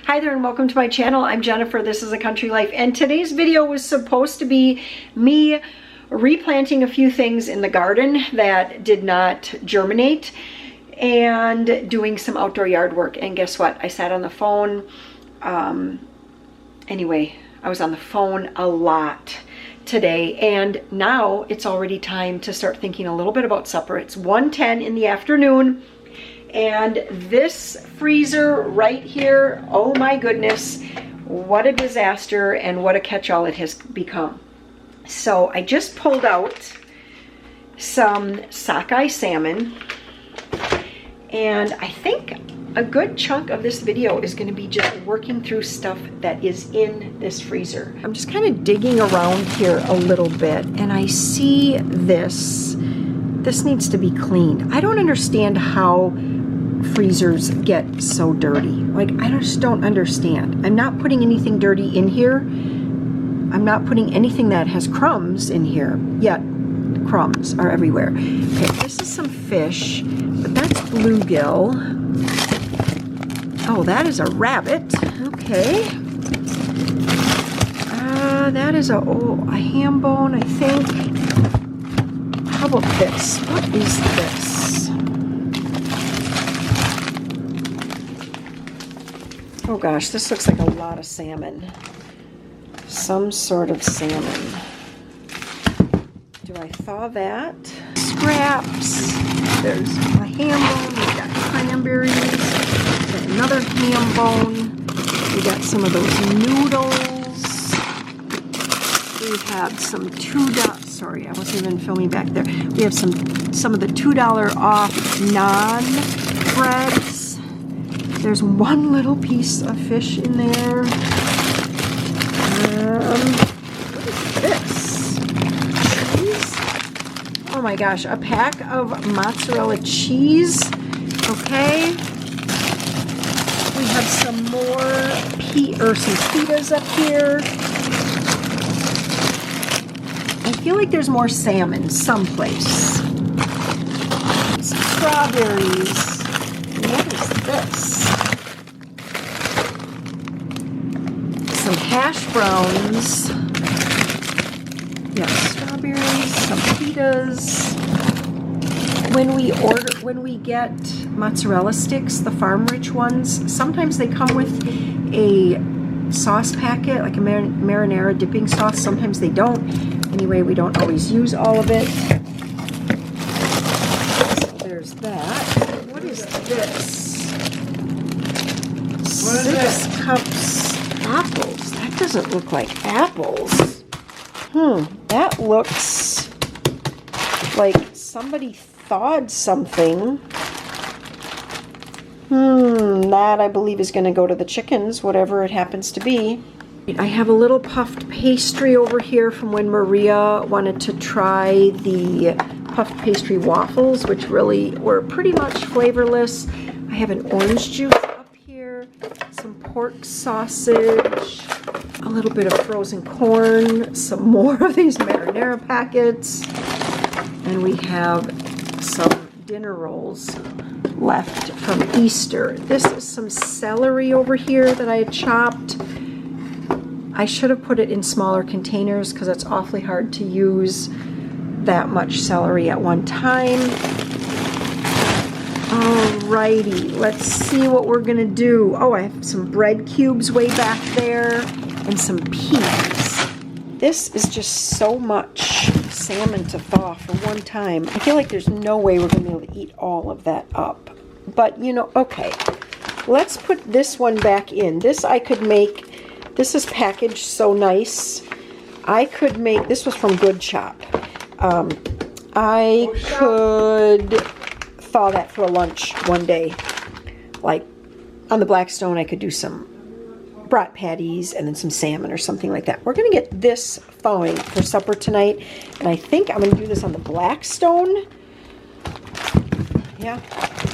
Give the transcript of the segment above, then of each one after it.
Hi there and welcome to my channel. I'm Jennifer. This is A Country Life, and today's video was supposed to be me replanting a few things in the garden that did not germinate and doing some outdoor yard work. And guess what? I sat on the phone. Anyway, I was on the phone a lot today, and now it's already time to start thinking a little bit about supper. It's 1:10 in the afternoon. And this freezer right here, oh my goodness, what a disaster and what a catch-all it has become. So I just pulled out some sockeye salmon, and I think a good chunk of this video is going to be just working through stuff that is in this freezer. I'm just kind of digging around here a little bit, and I see this. This needs to be cleaned. I don't understand how freezers get so dirty. Like, I just don't understand. I'm not putting anything dirty in here. I'm not putting anything that has crumbs in here, yet crumbs are everywhere. Okay, this is some fish, but that's bluegill. Oh, that is a rabbit. Okay. That is a ham bone, I think. How about this? What is this? Oh gosh, this looks like a lot of salmon. Some sort of salmon. Do I thaw that? Scraps. There's a ham bone. We've got cranberries. We've got another ham bone. We got some of those noodles. We have some $2. Sorry, I wasn't even filming back there. We have some of the $2 off naan breads. There's one little piece of fish in there. What is this? Cheese? Oh my gosh, a pack of mozzarella cheese. Okay. We have some more some pitas up here. I feel like there's more salmon someplace. Some strawberries. What is this? Some hash browns. Yeah, strawberries, some pitas. When we get mozzarella sticks, the farm rich ones, sometimes they come with a sauce packet, like a marinara dipping sauce. Sometimes they don't. Anyway, we don't always use all of it. So there's that. What is this? 6 cups apples. That doesn't look like apples. That looks like somebody thawed something. That I believe is going to go to the chickens, whatever it happens to be. I have a little puffed pastry over here from when Maria wanted to try the puffed pastry waffles, which really were pretty much flavorless. I have an orange juice up here, some pork sausage, a little bit of frozen corn, some more of these marinara packets, and we have some dinner rolls left from Easter. This is some celery over here that I had chopped. I should have put it in smaller containers because it's awfully hard to use that much celery at one time. Alrighty, let's see what we're gonna do. Oh, I have some bread cubes way back there and some peas. This is just so much salmon to thaw for one time. I feel like there's no way we're gonna be able to eat all of that up. But you know, okay, let's put this one back in. This I could make. This is packaged so nice. I could make, this was from Good Chop. I could thaw that for a lunch one day. Like on the Blackstone, I could do some brat patties and then some salmon or something like that. We're gonna get this thawing for supper tonight. And I think I'm gonna do this on the Blackstone. Yeah,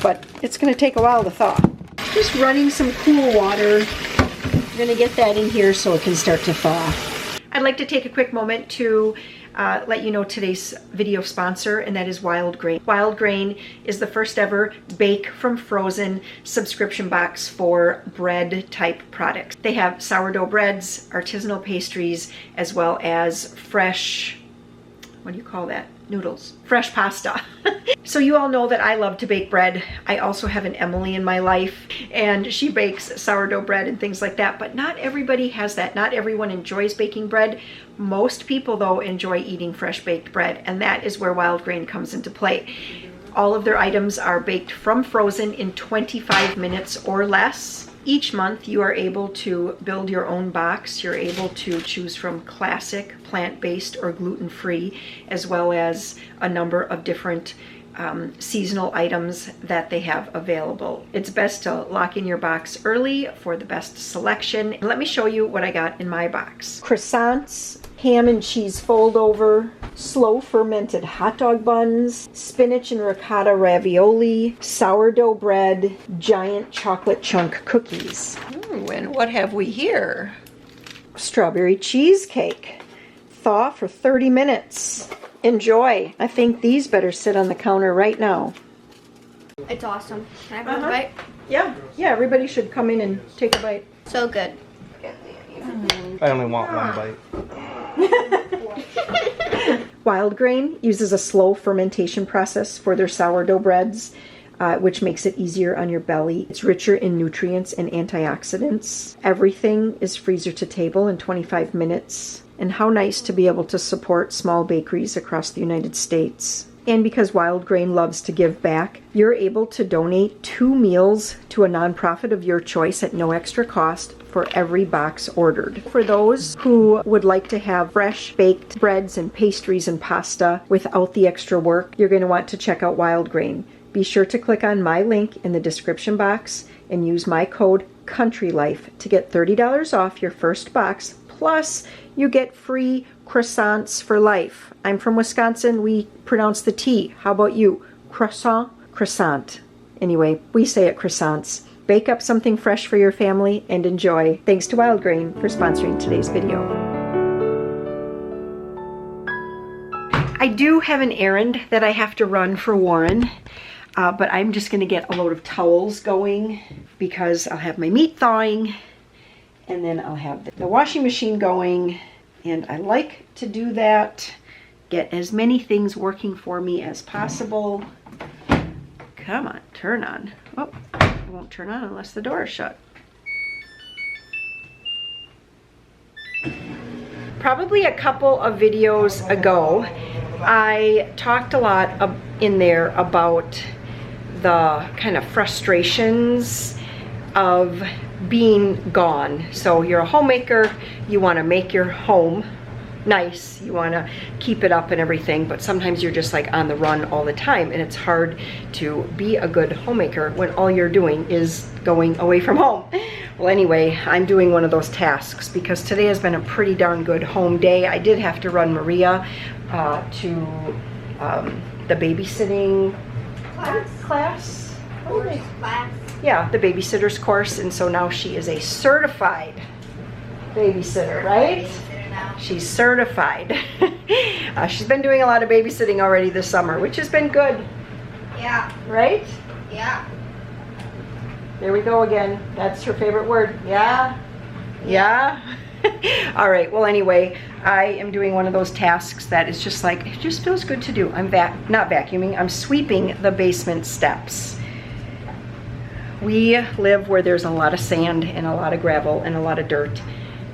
but it's gonna take a while to thaw. Just running some cool water. We're going to get that in here so it can start to thaw. I'd like to take a quick moment to let you know today's video sponsor, and that is Wild Grain. Wild Grain is the first ever bake from frozen subscription box for bread type products. They have sourdough breads, artisanal pastries, as well as fresh, what do you call that? Noodles, fresh pasta. So you all know that I love to bake bread. I also have an Emily in my life, and she bakes sourdough bread and things like that, but not everybody has that. Not everyone enjoys baking bread. Most people, though, enjoy eating fresh baked bread, and that is where Wild Grain comes into play. All of their items are baked from frozen in 25 minutes or less. Each month you are able to build your own box. You're able to choose from classic, plant-based, or gluten-free, as well as a number of different seasonal items that they have available. It's best to lock in your box early for the best selection. Let me show you what I got in my box. Croissants, ham and cheese fold over, slow fermented hot dog buns, spinach and ricotta ravioli, sourdough bread, giant chocolate chunk cookies. Ooh, and what have we here? Strawberry cheesecake. Thaw for 30 minutes. Enjoy. I think these better sit on the counter right now. It's awesome. Can I have a bite? Yeah, everybody should come in and take a bite. So good. I only want one bite. Wild Grain uses a slow fermentation process for their sourdough breads, which makes it easier on your belly. It's richer in nutrients and antioxidants. Everything is freezer to table in 25 minutes. And how nice to be able to support small bakeries across the United States. And because Wild Grain loves to give back, you're able to donate 2 meals to a nonprofit of your choice at no extra cost for every box ordered. For those who would like to have fresh baked breads and pastries and pasta without the extra work, you're going to want to check out Wild Grain. Be sure to click on my link in the description box and use my code COUNTRYLIFE to get $30 off your first box. Plus, you get free croissants for life. I'm from Wisconsin. We pronounce the T. How about you? Croissant? Croissant. Anyway, we say it croissants. Bake up something fresh for your family and enjoy. Thanks to Wild Grain for sponsoring today's video. I do have an errand that I have to run for Warren, but I'm just going to get a load of towels going because I'll have my meat thawing. And then I'll have the washing machine going, and I like to do that, get as many things working for me as possible. Come on, turn on. Oh, it won't turn on unless the door is shut. Probably a couple of videos ago, I talked a lot in there about the kind of frustrations of being gone. So you're a homemaker, you want to make your home nice, you want to keep it up and everything, but sometimes you're just like on the run all the time, and it's hard to be a good homemaker when all you're doing is going away from home. Well, anyway, I'm doing one of those tasks because today has been a pretty darn good home day. I did have to run Maria to the babysitting class. Yeah, the babysitter's course, and so now she is a certified babysitter, right? She's certified. She's been doing a lot of babysitting already this summer, which has been good. Yeah. Right? Yeah. There we go again. That's her favorite word. Yeah? Yeah? All right, well anyway, I am doing one of those tasks that is just like, it just feels good to do. I'm not vacuuming, I'm sweeping the basement steps. We live where there's a lot of sand and a lot of gravel and a lot of dirt,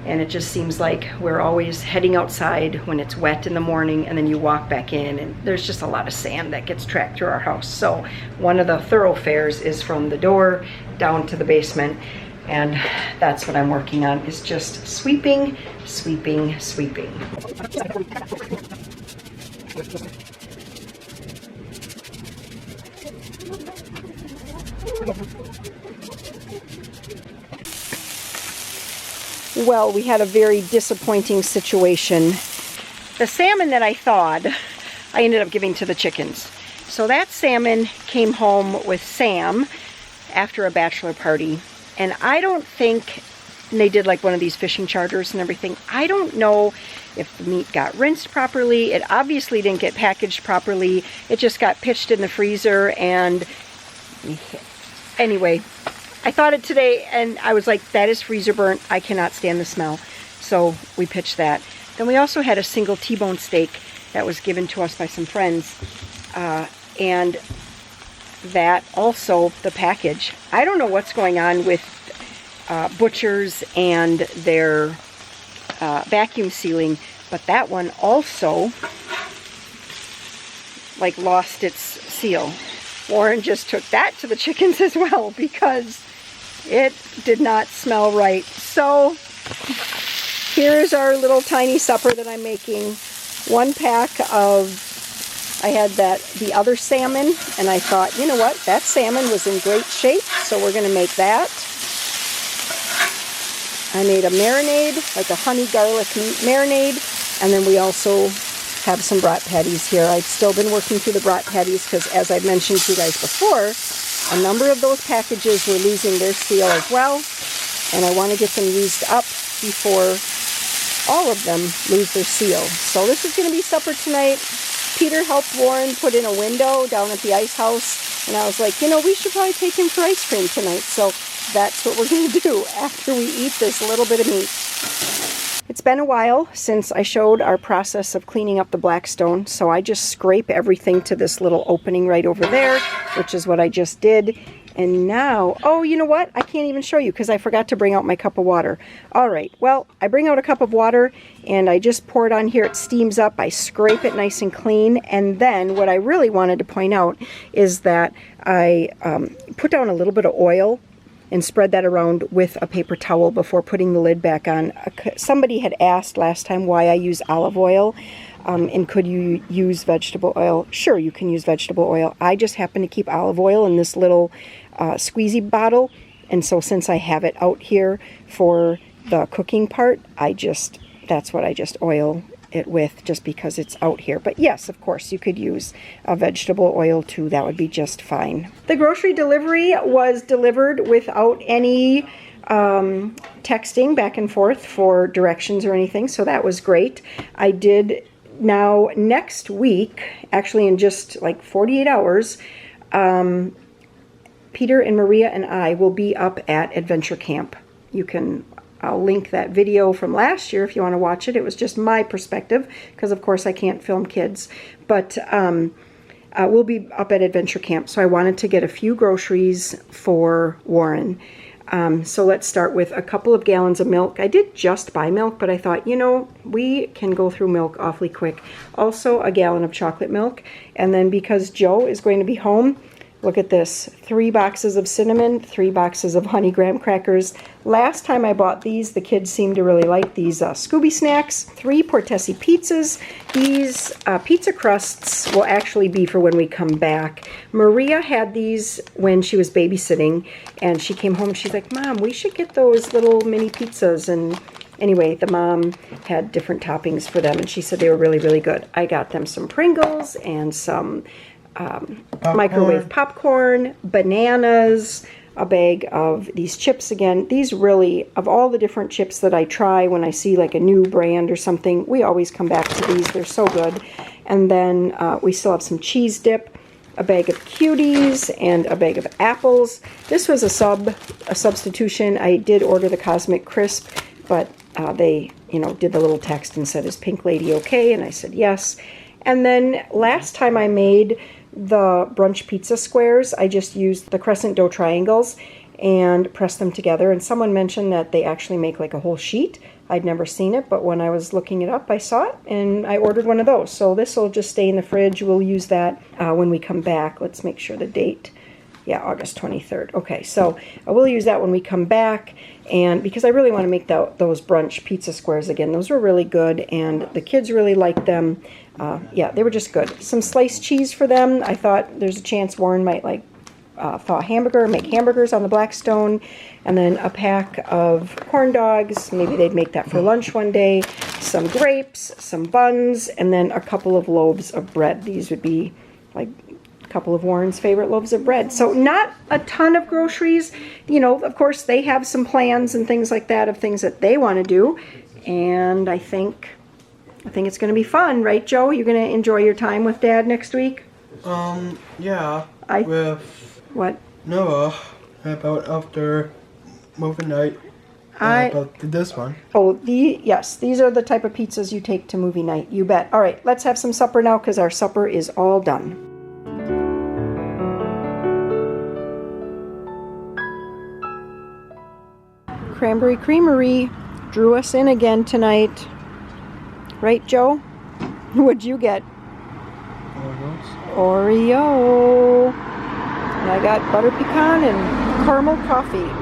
and it just seems like we're always heading outside when it's wet in the morning, and then you walk back in and there's just a lot of sand that gets tracked through our house. So one of the thoroughfares is from the door down to the basement, and that's what I'm working on, is just sweeping, sweeping, sweeping. Well, we had a very disappointing situation. The salmon that I thawed, I ended up giving to the chickens. So that salmon came home with Sam after a bachelor party, and I don't think And they did like one of these fishing charters and everything. I don't know if the meat got rinsed properly. It obviously didn't get packaged properly. It just got pitched in the freezer, and anyway, I thought it today and I was like, that is freezer burnt. I cannot stand the smell. So we pitched that. Then we also had a single T-bone steak that was given to us by some friends. And that also, the package. I don't know what's going on with butchers and their vacuum sealing, but that one also like lost its seal. Warren just took that to the chickens as well because it did not smell right. So here's our little tiny supper that I'm making. One pack of, I had the other salmon, and I thought, you know what, that salmon was in great shape, so we're going to make that. I made a marinade, like a honey garlic meat marinade, and then we also have some brat patties here. I've still been working through the brat patties because, as I've mentioned to you guys before, a number of those packages were losing their seal as well, and I want to get them used up before all of them lose their seal. So this is going to be supper tonight. Peter helped Warren put in a window down at the ice house, and I was like, you know, we should probably take him for ice cream tonight. So that's what we're going to do after we eat this little bit of meat. It's been a while since I showed our process of cleaning up the Blackstone, so I just scrape everything to this little opening right over there, which is what I just did. And now, oh, you know what? I can't even show you because I forgot to bring out my cup of water. All right, well, I bring out a cup of water and I just pour it on here. It steams up. I scrape it nice and clean. And then what I really wanted to point out is that I put down a little bit of oil and spread that around with a paper towel before putting the lid back on. Somebody had asked last time why I use olive oil. And could you use vegetable oil? Sure, you can use vegetable oil. I just happen to keep olive oil in this little squeezy bottle. And so since I have it out here for the cooking part, that's what I just oil it with, just because it's out here. But yes, of course, you could use a vegetable oil too. That would be just fine. The grocery delivery was delivered without any texting back and forth for directions or anything. So that was great. I did. Now, next week, actually in just like 48 hours, Peter and Maria and I will be up at Adventure Camp. I'll link that video from last year if you want to watch it. It was just my perspective because, of course, I can't film kids. But we'll be up at Adventure Camp. So I wanted to get a few groceries for Warren. So let's start with a couple of gallons of milk. I did just buy milk, but I thought, you know, we can go through milk awfully quick. Also, a gallon of chocolate milk. And then because Joe is going to be home, look at this. 3 boxes of cinnamon, 3 boxes of honey graham crackers. Last time I bought these, the kids seemed to really like these Scooby snacks. 3 Portesi pizzas. These pizza crusts will actually be for when we come back. Maria had these when she was babysitting, and she came home and she's like, Mom, we should get those little mini pizzas. And anyway, the mom had different toppings for them, and she said they were really, really good. I got them some Pringles and some microwave popcorn, bananas, a bag of these chips again. These really, of all the different chips that I try when I see like a new brand or something, we always come back to these. They're so good. And then we still have some cheese dip, a bag of cuties, and a bag of apples. This was a substitution. I did order the Cosmic Crisp, but they, did the little text and said, is Pink Lady okay? And I said yes. And then last time I made the brunch pizza squares, I just used the crescent dough triangles and pressed them together. And someone mentioned that they actually make like a whole sheet. I'd never seen it, but when I was looking it up, I saw it and I ordered one of those. So this will just stay in the fridge. We'll use that when we come back. Let's make sure the date. Yeah, August 23rd. Okay, so I will use that when we come back, and because I really want to make those brunch pizza squares again. Those were really good, and the kids really liked them. Yeah, they were just good. Some sliced cheese for them. I thought there's a chance Warren might like thaw a hamburger, make hamburgers on the Blackstone, and then a pack of corn dogs. Maybe they'd make that for lunch one day. Some grapes, some buns, and then a couple of loaves of bread. These would be like couple of Warren's favorite loaves of bread. So not a ton of groceries. You know, of course, they have some plans and things like that of things that they want to do. And I think it's going to be fun, right, Joe? You're going to enjoy your time with Dad next week? Yeah. With What? Noah, about after movie night. About this one. Oh, yes, these are the type of pizzas you take to movie night. You bet. All right, let's have some supper now because our supper is all done. Cranberry Creamery drew us in again tonight. Right, Joe? What'd you get? Oreo. And I got butter pecan and caramel coffee.